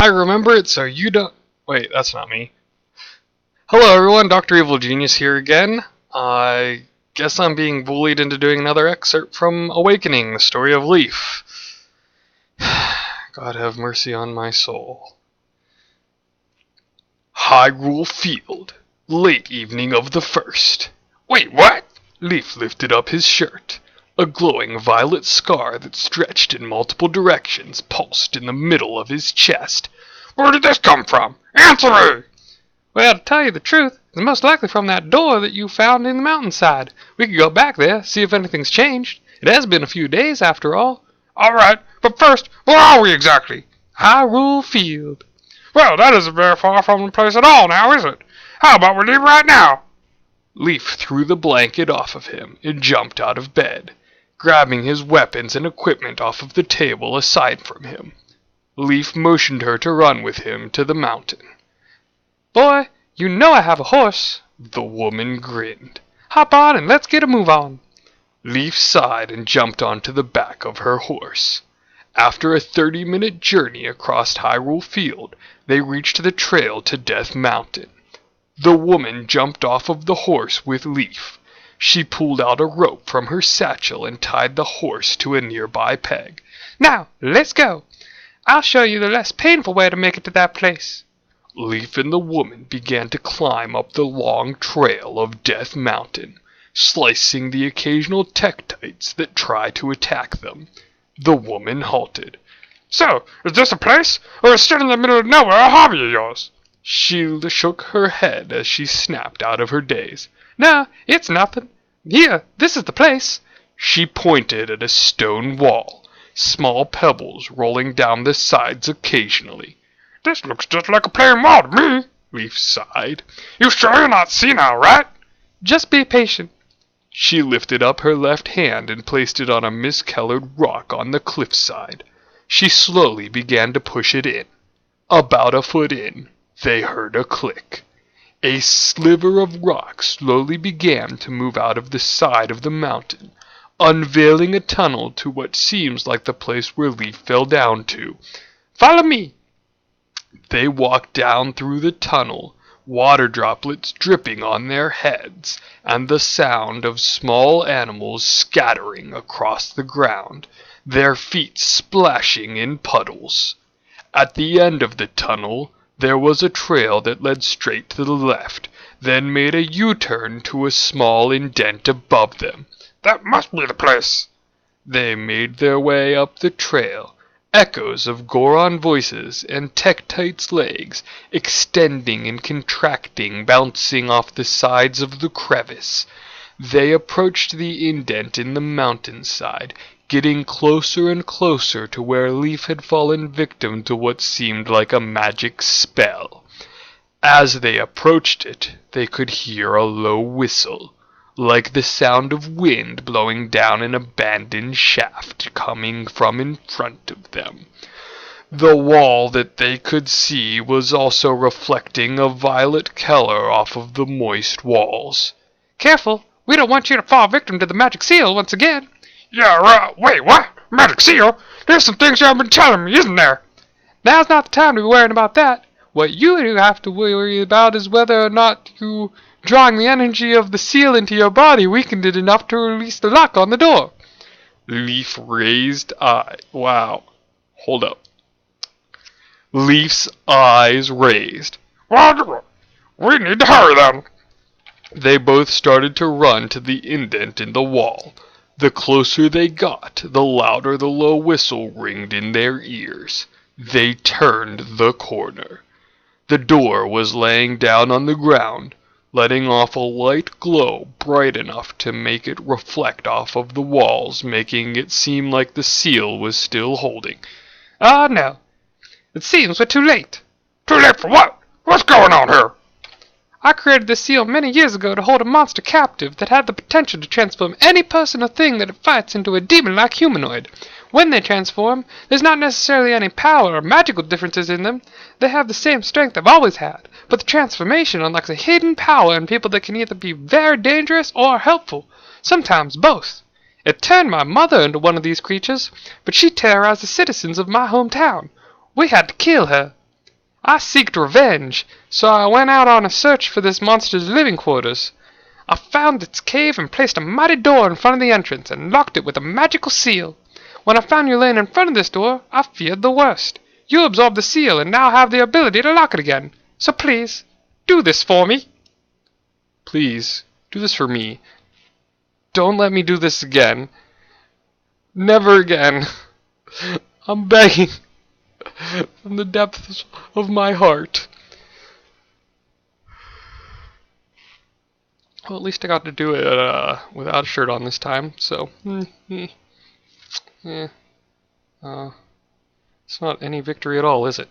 I remember it, so you don't... Wait, that's not me. Hello everyone, DrEvilGenius here again. I guess I'm being bullied into doing another excerpt from Awakening, the story of Leif. God have mercy on my soul. Hyrule Field, late evening of the 1st. Wait, what? Leif lifted up his shirt. A glowing violet scar that stretched in multiple directions pulsed in the middle of his chest. Where did this come from? Answer me! Well, to tell you the truth, it's most likely from that door that you found in the mountainside. We could go back there, see if anything's changed. It has been a few days, after all. All right, but first, where are we exactly? Hyrule Field. Well, that isn't very far from the place at all now, is it? How about we leave right now? Leif threw the blanket off of him and jumped out of bed, grabbing his weapons and equipment off of the table aside from him. Leif motioned her to run with him to the mountain. Boy, you know I have a horse. The woman grinned. Hop on and let's get a move on. Leif sighed and jumped onto the back of her horse. After a 30-minute journey across Hyrule Field, they reached the trail to Death Mountain. The woman jumped off of the horse with Leif. She pulled out a rope from her satchel and tied the horse to a nearby peg. Now, let's go. I'll show you the less painful way to make it to that place. Leif and the woman began to climb up the long trail of Death Mountain, slicing the occasional tektites that try to attack them. The woman halted. So, is this a place, or is still in the middle of nowhere a hobby of yours? She shook her head as she snapped out of her daze. No, it's nothing. Here, this is the place. She pointed at a stone wall, small pebbles rolling down the sides occasionally. This looks just like a plain wall to me, Leif sighed. You sure you're not senile, right? Just be patient. She lifted up her left hand and placed it on a miscolored rock on the cliffside. She slowly began to push it in. About a foot in, they heard a click. A sliver of rock slowly began to move out of the side of the mountain, unveiling a tunnel to what seems like the place where Leif fell down to. Follow me. They walked down through the tunnel, water droplets dripping on their heads, and the sound of small animals scattering across the ground, their feet splashing in puddles. At the end of the tunnel, there was a trail that led straight to the left, then made a U-turn to a small indent above them. That must be the place. They made their way up the trail, echoes of Goron voices and Tektite's legs extending and contracting, bouncing off the sides of the crevice. They approached the indent in the mountainside, getting closer and closer to where Leif had fallen victim to what seemed like a magic spell. As they approached it, they could hear a low whistle, like the sound of wind blowing down an abandoned shaft coming from in front of them. The wall that they could see was also reflecting a violet color off of the moist walls. Careful, we don't want you to fall victim to the magic seal once again. Yeah, right. Wait, what? Magic seal? There's some things you haven't been telling me, isn't there? Now's not the time to be worrying about that. What you have to worry about is whether or not you drawing the energy of the seal into your body weakened it enough to release the lock on the door. Leif raised eye. Wow. Hold up. Leif's eyes raised. Well, we need to hurry then. They both started to run to the indent in the wall. The closer they got, the louder the low whistle ringed in their ears. They turned the corner. The door was laying down on the ground, letting off a light glow bright enough to make it reflect off of the walls, making it seem like the seal was still holding. Ah, no. It seems we're too late. Too late for what? What's going on here? I created this seal many years ago to hold a monster captive that had the potential to transform any person or thing that it fights into a demon-like humanoid. When they transform, there's not necessarily any power or magical differences in them. They have the same strength they've always had, but the transformation unlocks a hidden power in people that can either be very dangerous or helpful, sometimes both. It turned my mother into one of these creatures, but she terrorized the citizens of my hometown. We had to kill her. I seeked revenge, so I went out on a search for this monster's living quarters. I found its cave and placed a mighty door in front of the entrance and locked it with a magical seal. When I found you laying in front of this door, I feared the worst. You absorbed the seal and now have the ability to lock it again. So please, do this for me. Please, do this for me. Don't let me do this again. Never again. I'm begging from the depths of my heart. Well, at least I got to do it without a shirt on this time, so... yeah. It's not any victory at all, is it?